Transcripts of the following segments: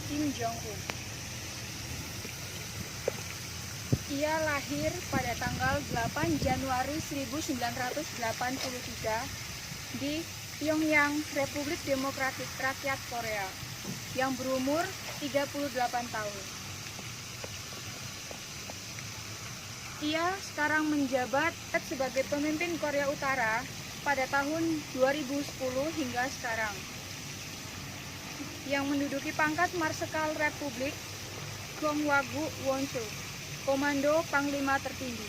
Kim Jong-un. Ia lahir pada tanggal 8 Januari 1983 di Pyongyang, Republik Demokratik Rakyat Korea, yang berumur 38 tahun. Ia sekarang menjabat sebagai pemimpin Korea Utara pada tahun 2010 hingga sekarang, yang menduduki pangkat Marsekal Republik Gongwagu Wonsu, Komando Panglima Tertinggi.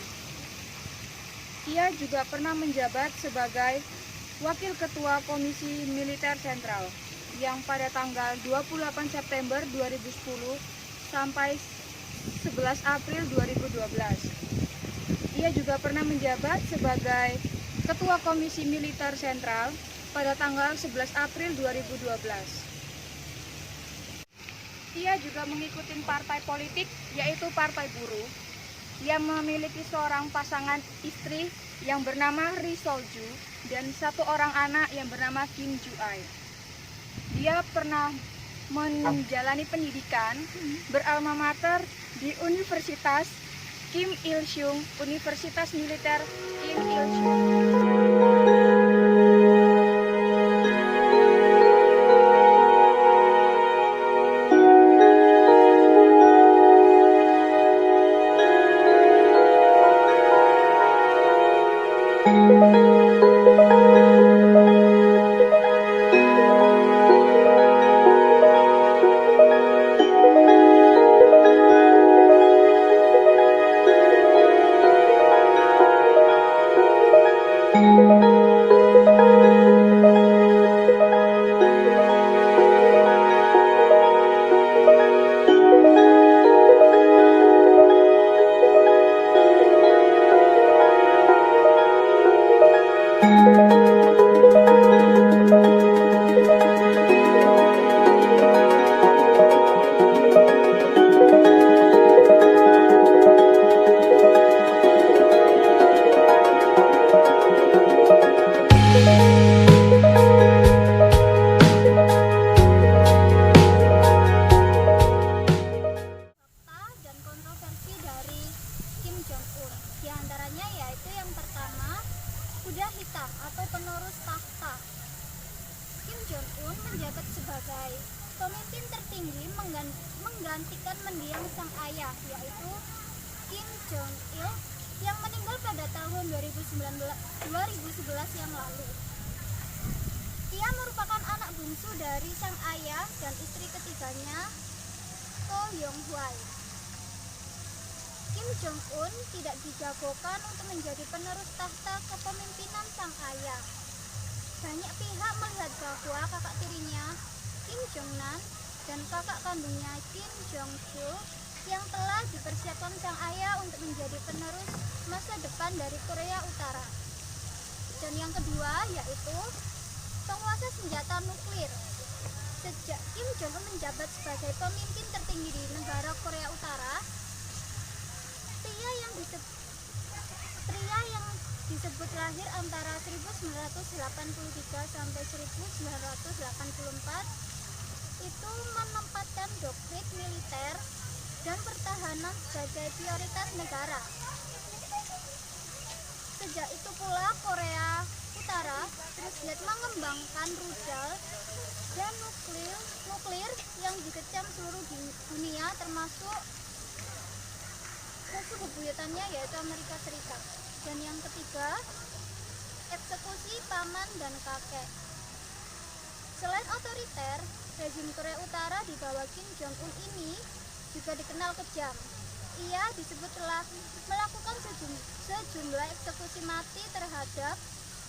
Ia juga pernah menjabat sebagai Wakil Ketua Komisi Militer Sentral, yang pada tanggal 28 September 2010 sampai 11 April 2012. Ia juga pernah menjabat sebagai Ketua Komisi Militer Sentral pada tanggal 11 April 2012. Ia juga mengikuti partai politik, yaitu Partai Buruh. Ia memiliki seorang pasangan istri yang bernama Ri Sol-ju dan satu orang anak yang bernama Kim Ju-ae. Dia pernah menjalani pendidikan beralma mater di Universitas Kim Il-sung, Universitas Militer Kim Il-sung. Di antaranya yaitu yang pertama, kuda hitam atau penerus tahta. Kim Jong-un menjabat sebagai pemimpin tertinggi menggantikan mendiang sang ayah, yaitu Kim Jong-il, yang meninggal pada tahun 2011 yang lalu. Ia merupakan anak bungsu dari sang ayah dan istri ketiganya, Ko Yong-hwai. Kim Jong-un tidak dijagokan untuk menjadi penerus tahta kepemimpinan sang ayah. Banyak pihak melihat bahwa kakak tirinya, Kim Jong-nam, dan kakak kandungnya, Kim Jong-sul, yang telah dipersiapkan sang ayah untuk menjadi penerus masa depan dari Korea Utara. Dan yang kedua yaitu penguasa senjata nuklir. Sejak Kim Jong-un menjabat sebagai pemimpin tertinggi di negara Korea Utara, pria yang disebut lahir antara 1983 sampai 1984 itu menempatkan doktrin militer dan pertahanan sebagai prioritas negara. Sejak itu pula Korea Utara terus giat mengembangkan rudal dan nuklir yang dikecam seluruh dunia, termasuk musuh bebuyutannya yaitu Amerika Serikat. Dan yang ketiga, eksekusi paman dan kakek. Selain otoriter, rezim Korea Utara di bawah Kim Jong-un ini juga dikenal kejam. Ia disebut telah melakukan sejumlah eksekusi mati terhadap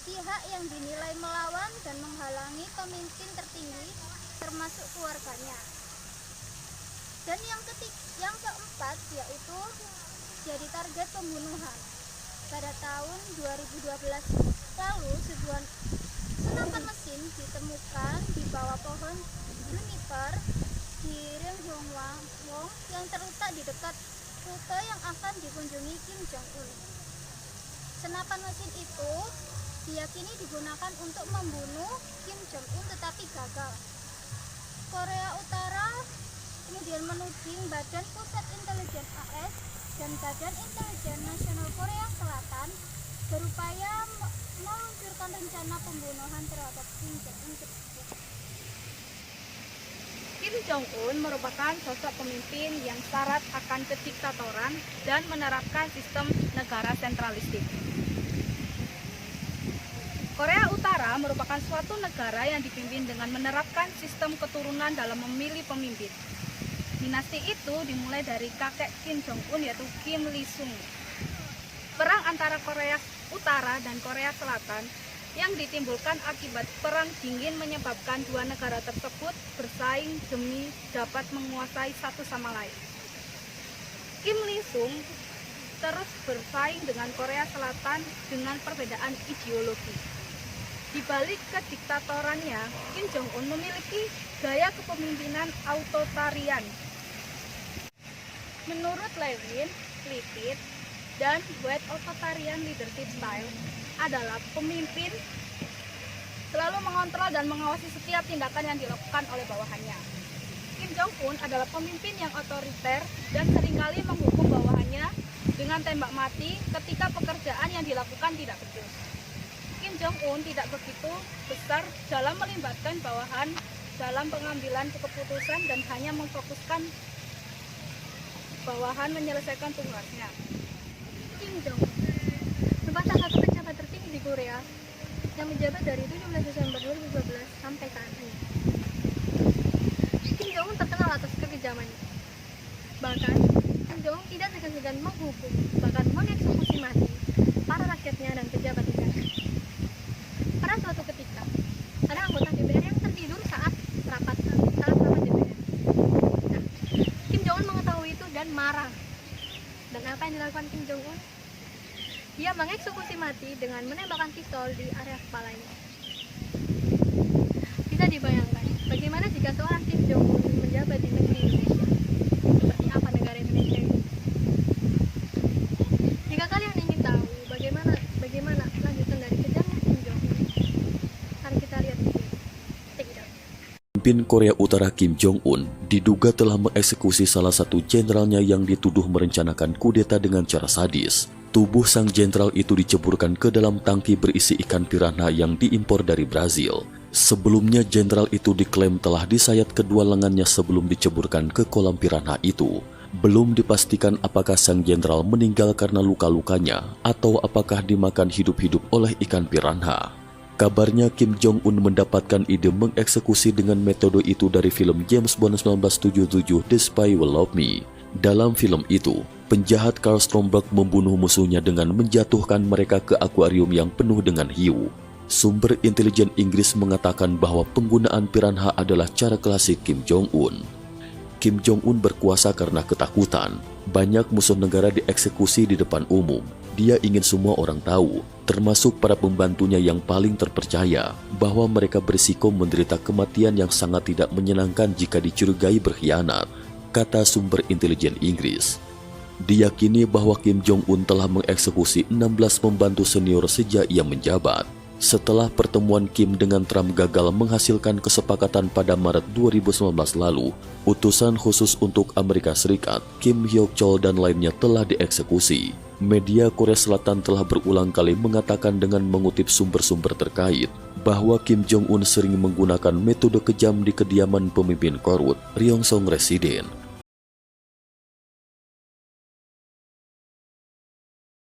pihak yang dinilai melawan dan menghalangi pemimpin tertinggi, termasuk keluarganya. Dan yang keempat yaitu jadi target pembunuhan. Pada tahun 2012 lalu, sebuah senapan mesin ditemukan di bawah pohon juniper di Ryonghwang yang terletak di dekat rute yang akan dikunjungi Kim Jong-un. Senapan mesin itu diyakini digunakan untuk membunuh Kim Jong-un, tetapi gagal. Korea Utara menuding Badan Pusat Intelijen AS dan Badan Intelijen Nasional Korea Selatan berupaya meluncurkan rencana pembunuhan terhadap Kim Jong-un tersebut. Kim Jong-un merupakan sosok pemimpin yang syarat akan kediktatoran dan menerapkan sistem negara sentralistik. Korea Utara merupakan suatu negara yang dipimpin dengan menerapkan sistem keturunan dalam memilih pemimpin. Dinasti itu dimulai dari kakek Kim Jong-un yaitu Kim Il-sung. Perang antara Korea Utara dan Korea Selatan yang ditimbulkan akibat perang dingin menyebabkan dua negara tersebut bersaing demi dapat menguasai satu sama lain. Kim Il-sung terus bersaing dengan Korea Selatan dengan perbedaan ideologi. Di balik kediktatorannya, Kim Jong-un memiliki gaya kepemimpinan authoritarian. Menurut Levin, Lipit, dan White, authoritarian leadership style adalah pemimpin selalu mengontrol dan mengawasi setiap tindakan yang dilakukan oleh bawahannya. Kim Jong-un adalah pemimpin yang otoriter dan seringkali menghukum bawahannya dengan tembak mati ketika pekerjaan yang dilakukan tidak becus. Kim Jong-un tidak begitu besar dalam melibatkan bawahan dalam pengambilan keputusan dan hanya memfokuskan bawahan menyelesaikan tugasnya. Kim Jong-un merupakan salah satu pejabat tertinggi di Korea yang menjabat dari 17 Desember 2012 sampai saat ini. Kim Jong-un terkenal atas kekejamannya. Bahkan, Kim Jong-un tidak segan-segan menghukum, bahkan mengeksekusi mati para rakyatnya dan pejabat negara. Pada suatu ketika, ada anggota DPR yang tertidur saat rapat DPR. Nah, Kim Jong-un mengetahui itu dan marah. Dan apa yang dilakukan Kim Jong-un? Dia mengeksekusi mati dengan menembakkan pistol di area kepalanya. Bisa dibayangkan bagaimana jika seorang Kim Jong-un menjabat di negeri Indonesia. Seperti apa negara Indonesia ini? Jika kalian ingin tahu bagaimana kelanjutan dari kejamnya Kim Jong-un, mari kita lihat video. Take it out. Pemimpin Korea Utara Kim Jong-un diduga telah mengeksekusi salah satu jenderalnya yang dituduh merencanakan kudeta dengan cara sadis. Tubuh sang jenderal itu diceburkan ke dalam tangki berisi ikan piranha yang diimpor dari Brazil. Sebelumnya jenderal itu diklaim telah disayat kedua lengannya sebelum diceburkan ke kolam piranha itu. Belum dipastikan apakah sang jenderal meninggal karena luka-lukanya atau apakah dimakan hidup-hidup oleh ikan piranha. Kabarnya Kim Jong-un mendapatkan ide mengeksekusi dengan metode itu dari film James Bond 1977 The Spy Who Loved Me. Dalam film itu, penjahat Karl Stromberg membunuh musuhnya dengan menjatuhkan mereka ke akuarium yang penuh dengan hiu. Sumber intelijen Inggris mengatakan bahwa penggunaan piranha adalah cara klasik Kim Jong-un. Kim Jong-un berkuasa karena ketakutan. Banyak musuh negara dieksekusi di depan umum. Dia ingin semua orang tahu, termasuk para pembantunya yang paling terpercaya, bahwa mereka berisiko menderita kematian yang sangat tidak menyenangkan jika dicurigai berkhianat, kata sumber intelijen Inggris. Diyakini bahwa Kim Jong-un telah mengeksekusi 16 pembantu senior sejak ia menjabat. Setelah pertemuan Kim dengan Trump gagal menghasilkan kesepakatan pada Maret 2019 lalu, utusan khusus untuk Amerika Serikat, Kim Hyok-chol dan lainnya telah dieksekusi. Media Korea Selatan telah berulang kali mengatakan dengan mengutip sumber-sumber terkait bahwa Kim Jong-un sering menggunakan metode kejam di kediaman pemimpin korut, Ryongsong Residen,